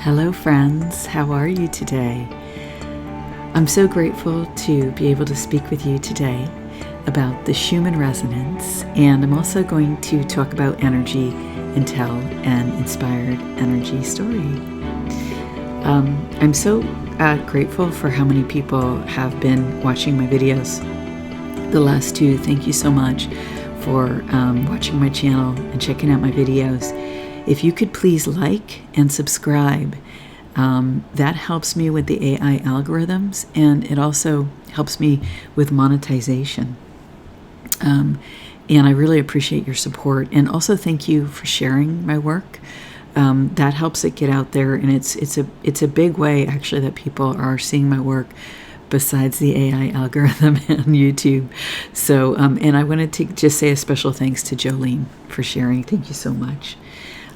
Hello friends, how are you today? I'm so grateful to be able to speak with you today about the Schumann resonance, and I'm also going to talk about energy and tell an inspired energy story. I'm so grateful for how many people have been watching my videos. The last two, thank you so much for watching my channel and checking out my videos. If you could please like and subscribe, that helps me with the AI algorithms, and it also helps me with monetization. And I really appreciate your support. And also thank you for sharing my work. That helps it get out there, and it's a big way actually that people are seeing my work besides the AI algorithm and YouTube. So, and I wanted to just say a special thanks to Jolene for sharing. Thank you so much.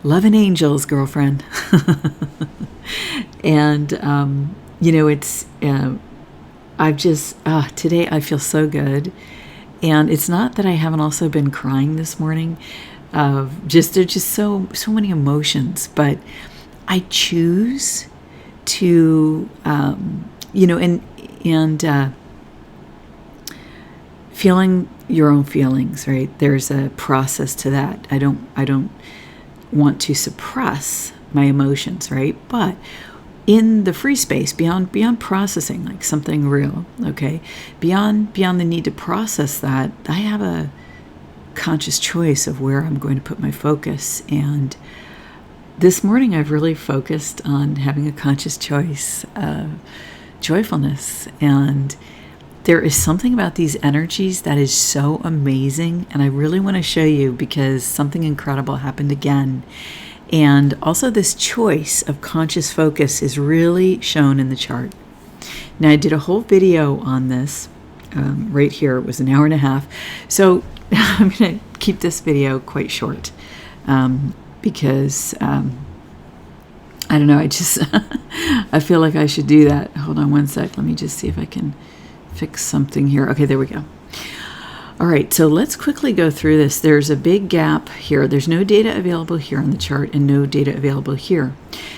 Love and angels, girlfriend. And, it's, I've just, today I feel so good. And it's not that I haven't also been crying this morning. There's just so many emotions, but I choose to, feeling your own feelings, right? There's a process to that. I don't want to suppress my emotions, right? But in the free space, beyond processing like something real, okay, beyond the need to process that, I have a conscious choice of where I'm going to put my focus. And this morning I've really focused on having a conscious choice of joyfulness. And there is something about these energies that is so amazing, and I really want to show you because something incredible happened again. And also this choice of conscious focus is really shown in the chart. Now, I did a whole video on this right here. It was an hour and a half. So I'm going to keep this video quite short because I don't know, I just I feel like I should do that. Hold on one sec. Let me just see if I can fix something here. Okay, there we go. All right, so let's quickly go through this. There's a big gap here. There's no data available here on the chart and no data available here.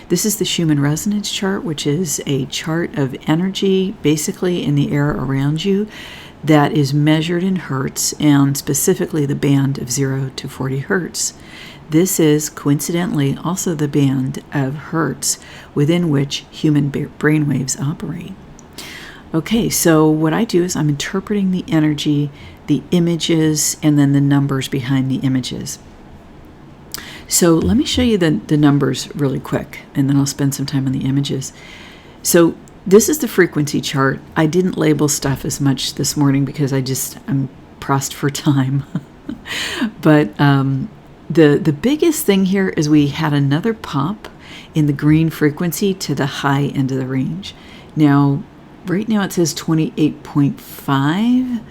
This is the Schumann resonance chart, which is a chart of energy basically in the air around you that is measured in hertz, and specifically the band of 0 to 40 hertz. This is coincidentally also the band of hertz within which human brainwaves operate. Okay, so what I do is I'm interpreting the energy, the images, and then the numbers behind the images. So let me show you the numbers really quick, and then I'll spend some time on the images. So this is the frequency chart. I didn't label stuff as much this morning because I'm pressed for time. But the biggest thing here is we had another pop in the green frequency to the high end of the range. Now, right now it says 28.5,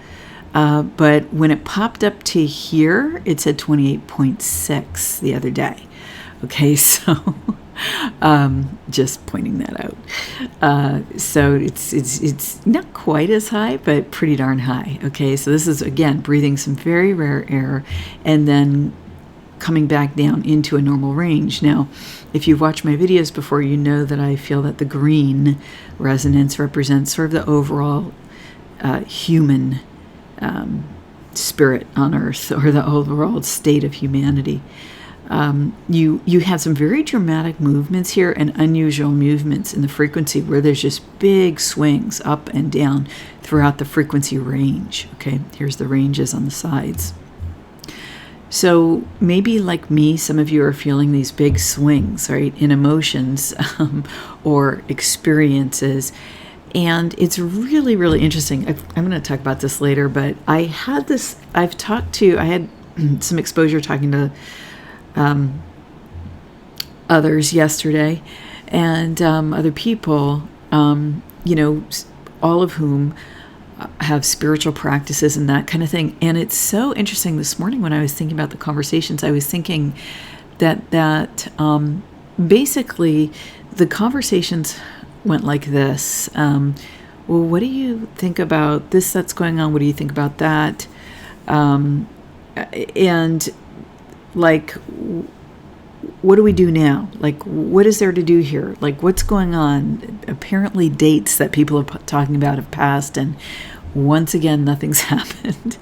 but when it popped up to here, it said 28.6 the other day. Okay, so just pointing that out. So it's not quite as high, but pretty darn high. Okay, so this is, again, breathing some very rare air and then coming back down into a normal range. Now, if you've watched my videos before, you know that I feel that the green resonance represents sort of the overall human spirit on Earth, or the overall state of humanity. You have some very dramatic movements here and unusual movements in the frequency where there's just big swings up and down throughout the frequency range. Okay, here's the ranges on the sides. So maybe like me, some of you are feeling these big swings, right, in emotions or experiences. And it's really, really interesting. I'm going to talk about this later, but I had some exposure talking to others yesterday, and other people, all of whom have spiritual practices and that kind of thing. And it's so interesting. This morning when I was thinking about the conversations, I was thinking that basically the conversations went like this. Well, what do you think about this that's going on? What do you think about that? And like, what do we do now? Like, what is there to do here? Like, what's going on? Apparently dates that people are talking about have passed, and once again, nothing's happened.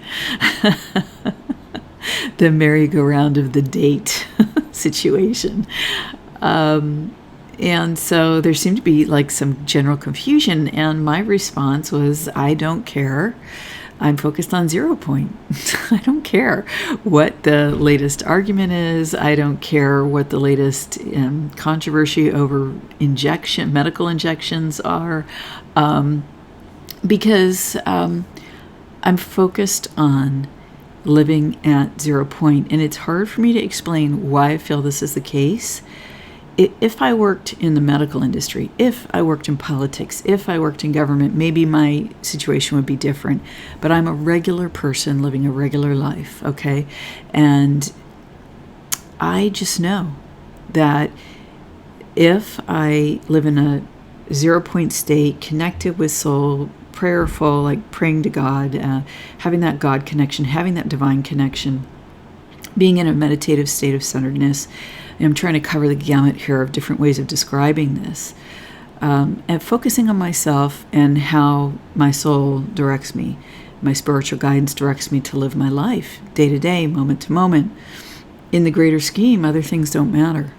The merry-go-round of the date situation. And so there seemed to be like some general confusion, and my response was, I don't care. I'm focused on 0 point. I don't care what the latest argument is. I don't care what the latest controversy over medical injections are, because I'm focused on living at 0 point. And it's hard for me to explain why I feel this is the case. If I worked in the medical industry, if I worked in politics, if I worked in government, maybe my situation would be different. But I'm a regular person living a regular life, okay? And I just know that if I live in a 0 point state, connected with soul, prayerful, like praying to God, having that God connection, having that divine connection, being in a meditative state of centeredness. I'm trying to cover the gamut here of different ways of describing this, and focusing on myself and how my soul directs me. My spiritual guidance directs me to live my life day to day, moment to moment. In the greater scheme, other things don't matter.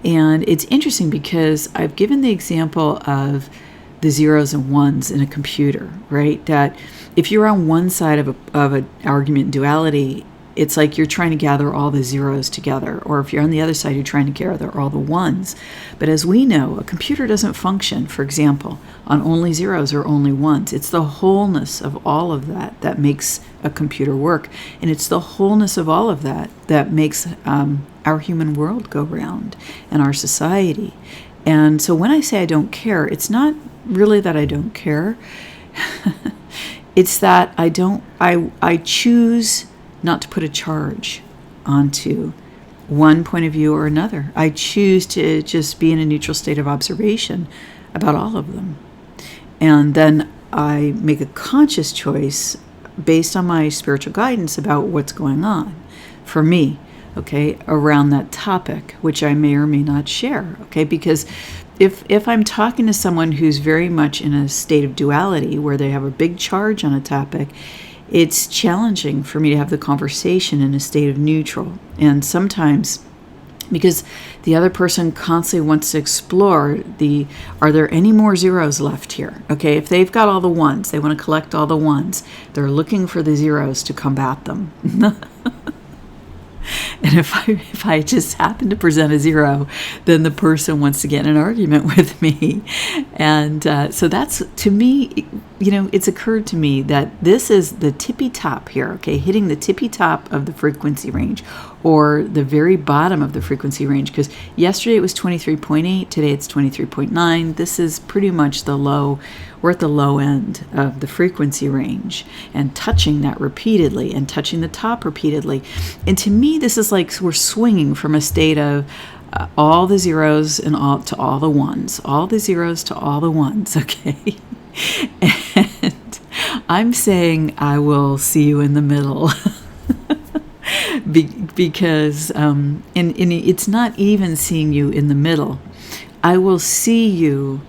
And it's interesting because I've given the example of the zeros and ones in a computer, right? That if you're on one side of an argument in duality, it's like you're trying to gather all the zeros together. Or if you're on the other side, you're trying to gather all the ones. But as we know, a computer doesn't function, for example, on only zeros or only ones. It's the wholeness of all of that that makes a computer work. And it's the wholeness of all of that that makes our human world go round and our society. And so when I say I don't care, it's not really that I don't care. It's that I choose not to put a charge onto one point of view or another. I choose to just be in a neutral state of observation about all of them. And then I make a conscious choice based on my spiritual guidance about what's going on for me, okay, around that topic, which I may or may not share, okay? Because if I'm talking to someone who's very much in a state of duality where they have a big charge on a topic, it's challenging for me to have the conversation in a state of neutral. And sometimes, because the other person constantly wants to explore are there any more zeros left here? Okay, if they've got all the ones, they want to collect all the ones, they're looking for the zeros to combat them. And if I just happen to present a zero, then the person wants to get in an argument with me. And so that's, to me, it's occurred to me that this is the tippy top here, okay, hitting the tippy top of the frequency range, or the very bottom of the frequency range, because yesterday it was 23.8, today it's 23.9. This is pretty much the low. We're at the low end of the frequency range, and touching that repeatedly and touching the top repeatedly. And to me, this is like we're swinging from a state of all the zeros and all to all the ones, all the zeros to all the ones, okay? And I'm saying I will see you in the middle. Because and it's not even seeing you in the middle. I will see you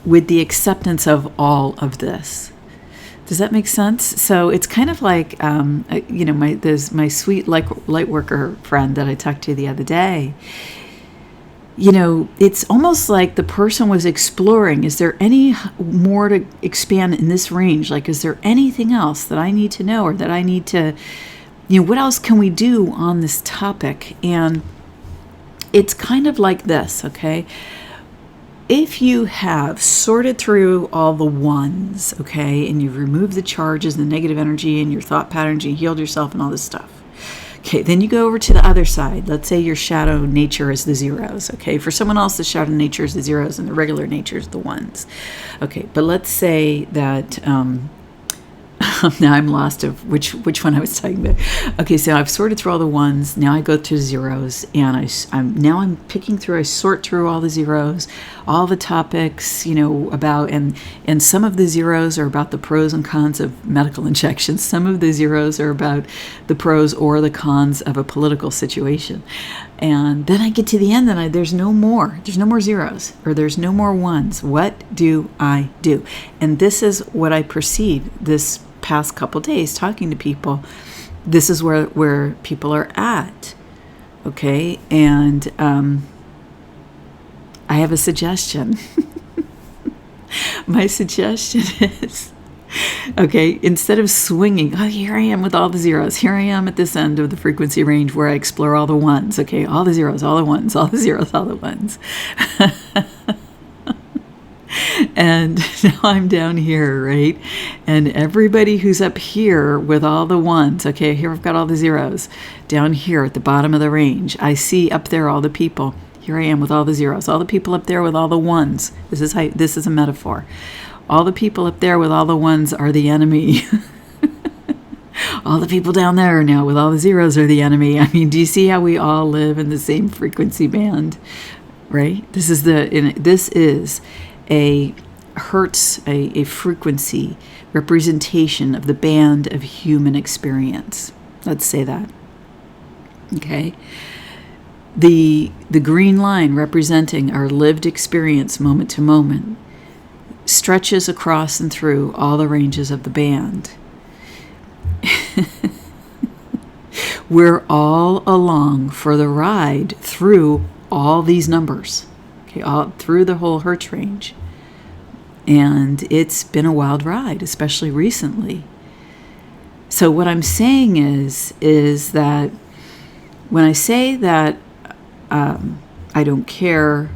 with the acceptance of all of this. Does that make sense? So it's kind of like, there's my sweet light worker friend that I talked to the other day. It's almost like the person was exploring, is there any more to expand in this range? Like, is there anything else that I need to know, or that I need to, what else can we do on this topic? And it's kind of like this, okay? If you have sorted through all the ones, okay, and you've removed the charges and the negative energy and your thought patterns, you healed yourself and all this stuff, okay, then you go over to the other side. Let's say your shadow nature is the zeros, okay? For someone else, the shadow nature is the zeros and the regular nature is the ones. Okay, but let's say that, now I'm lost of which one I was talking about. Okay, so I've sorted through all the ones. Now I go to zeros, and I'm picking through. I sort through all the zeros, all the topics, about, and some of the zeros are about the pros and cons of medical injections. Some of the zeros are about the pros or the cons of a political situation. And then I get to the end and there's no more zeros, or there's no more ones. What do I do? And this is what I perceive this past couple days talking to people. This is where people are at. Okay. And I have a suggestion. My suggestion is, okay, instead of swinging, oh, here I am with all the zeros. Here I am at this end of the frequency range where I explore all the ones. Okay, all the zeros, all the ones, all the zeros, all the ones. And now I'm down here, right? And everybody who's up here with all the ones, okay, here I've got all the zeros. Down here at the bottom of the range, I see up there all the people. Here I am with all the zeros. All the people up there with all the ones. This is a metaphor. All the people up there with all the ones are the enemy. All the people down there now with all the zeros are the enemy. I mean, do you see how we all live in the same frequency band, right? This is a hertz, a frequency representation of the band of human experience. Let's say that. Okay. The green line representing our lived experience moment to moment stretches across and through all the ranges of the band. We're all along for the ride through all these numbers, okay, all through the whole hertz range. And it's been a wild ride, especially recently. So what I'm saying is that when I say that I don't care,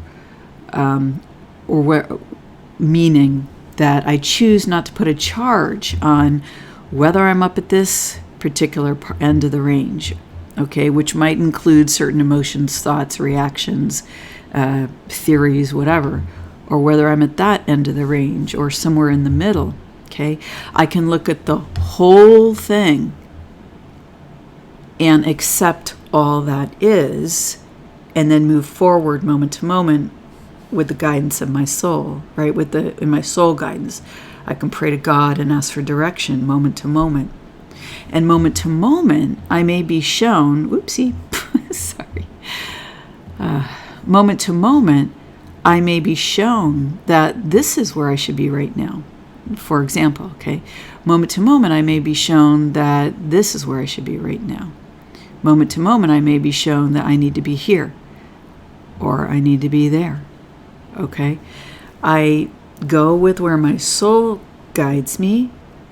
meaning that I choose not to put a charge on whether I'm up at this particular end of the range, okay, which might include certain emotions, thoughts, reactions, theories, whatever, or whether I'm at that end of the range or somewhere in the middle, okay. I can look at the whole thing and accept all that is, and then move forward moment to moment with the guidance of my soul, right? In my soul guidance, I can pray to God and ask for direction moment to moment. And moment to moment, I may be shown, sorry. Moment to moment, I may be shown that this is where I should be right now. For example, okay? Moment to moment, I may be shown that this is where I should be right now. Moment to moment, I may be shown that I need to be here, or I need to be there. Okay, I go with where my soul guides me.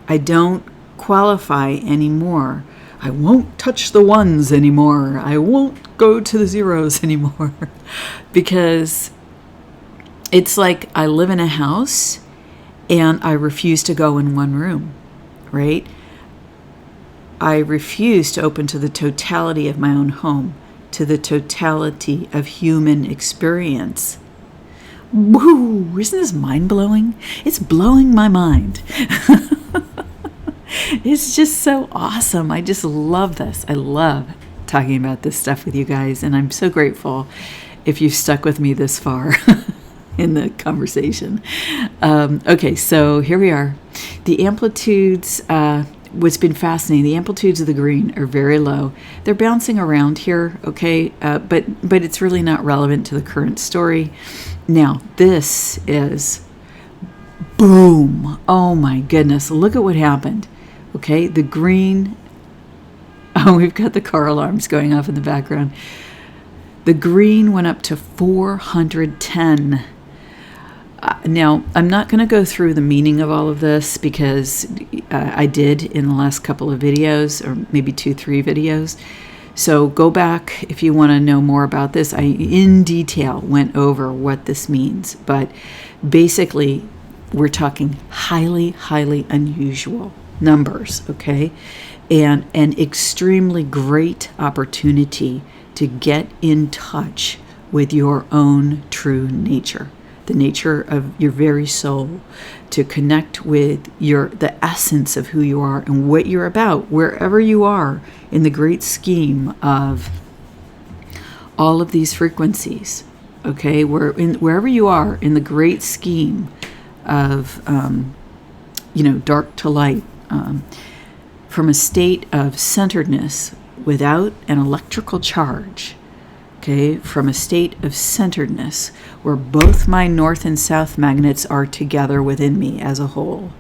I don't qualify anymore. I won't touch the ones anymore. I won't go to the zeros anymore. Because it's like I live in a house and I refuse to go in one room, right? I refuse to open to the totality of my own home, to the totality of human experience. Woo! Isn't this mind-blowing? It's blowing my mind. It's just so awesome. I just love this. I love talking about this stuff with you guys, and I'm so grateful if you've stuck with me this far in the conversation. Okay, so here we are. The amplitudes, what's been fascinating, the amplitudes of the green are very low. They're bouncing around here, okay, but it's really not relevant to the current story. Now, this is boom. Oh my goodness, look at what happened. Okay, the green, oh, we've got the car alarms going off in the background. The green went up to 410. Now, I'm not going to go through the meaning of all of this because I did in the last couple of videos, or maybe 2-3 videos. So go back if you want to know more about this. I, in detail, went over what this means. But basically, we're talking highly, highly unusual numbers, okay? And an extremely great opportunity to get in touch with your own true nature, the nature of your very soul, to connect with the essence of who you are and what you're about, wherever you are in the great scheme of all of these frequencies, okay? Wherever you are in the great scheme of, dark to light, from a state of centeredness without an electrical charge, okay, from a state of centeredness where both my north and south magnets are together within me as a whole.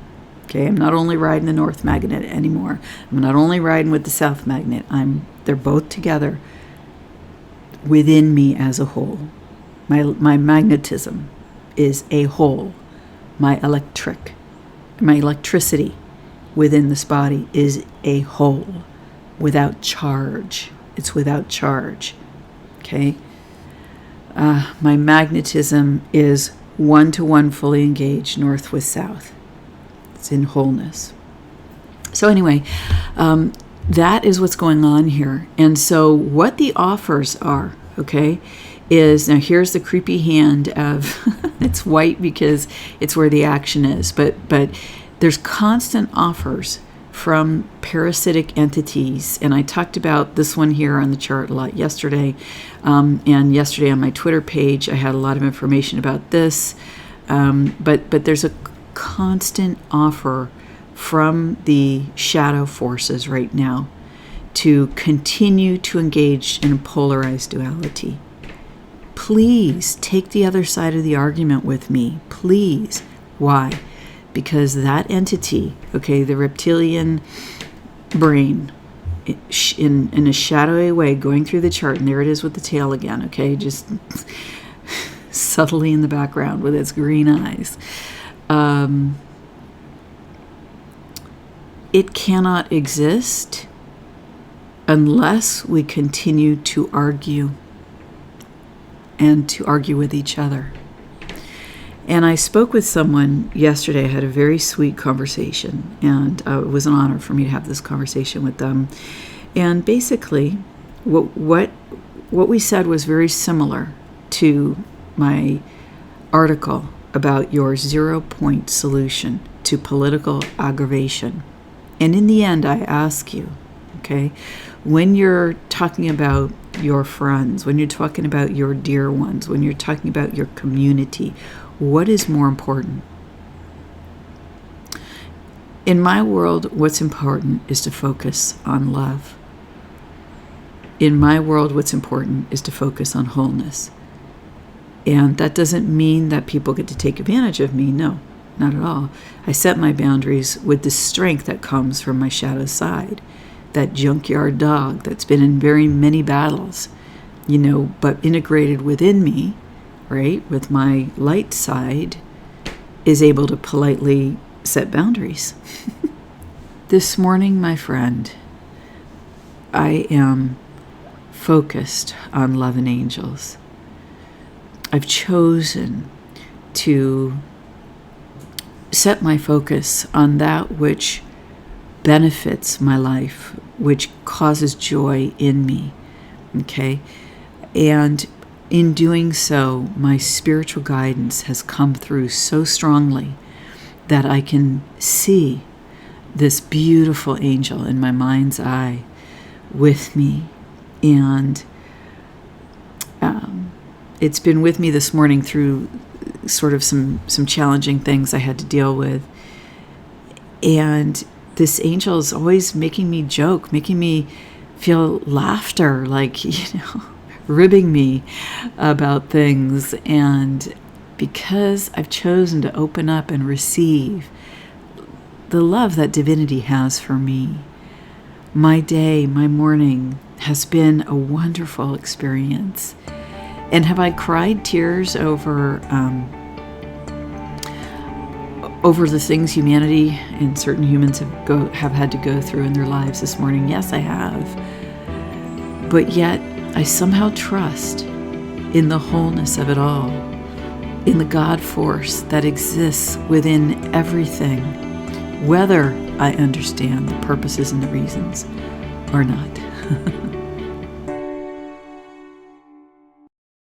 Okay, I'm not only riding the north magnet anymore. I'm not only riding with the south magnet. They're both together within me as a whole. My magnetism is a whole. My electricity within this body is a whole, without charge. It's without charge. Okay? My magnetism is one-to-one fully engaged, north with south. It's in wholeness. So anyway, that is what's going on here. And so what the offers are, okay, is, now here's the creepy hand of, it's white because it's where the action is, but there's constant offers from parasitic entities. And I talked about this one here on the chart a lot yesterday. And yesterday on my Twitter page, I had a lot of information about this. But there's a constant offer from the shadow forces right now to continue to engage in a polarized duality. Please take the other side of the argument with me. Please. Why? Because that entity, okay, the reptilian brain, in a shadowy way, going through the chart, and there it is with the tail again, okay, just subtly in the background with its green eyes. It cannot exist unless we continue to argue and to argue with each other. And I spoke with someone yesterday. I had a very sweet conversation, and it was an honor for me to have this conversation with them. And basically, what we said was very similar to my article about your 0-point solution to political aggravation. And in the end, I ask you, okay, when you're talking about your friends, when you're talking about your dear ones, when you're talking about your community, what is more important? In my world, what's important is to focus on love. In my world, what's important is to focus on wholeness. And that doesn't mean that people get to take advantage of me. No, not at all. I set my boundaries with the strength that comes from my shadow side, that junkyard dog that's been in very many battles, but integrated within me, right, with my light side, is able to politely set boundaries. This morning, my friend, I am focused on love and angels. I've chosen to set my focus on that which benefits my life, which causes joy in me, okay? And in doing so, my spiritual guidance has come through so strongly that I can see this beautiful angel in my mind's eye with me. And it's been with me this morning through sort of some challenging things I had to deal with. And this angel is always making me joke, making me feel laughter, like, ribbing me about things. And because I've chosen to open up and receive the love that divinity has for me, my day, my morning has been a wonderful experience. And have I cried tears over the things humanity and certain humans have had to go through in their lives this morning? Yes, I have. But yet, I somehow trust in the wholeness of it all, in the God force that exists within everything, whether I understand the purposes and the reasons or not.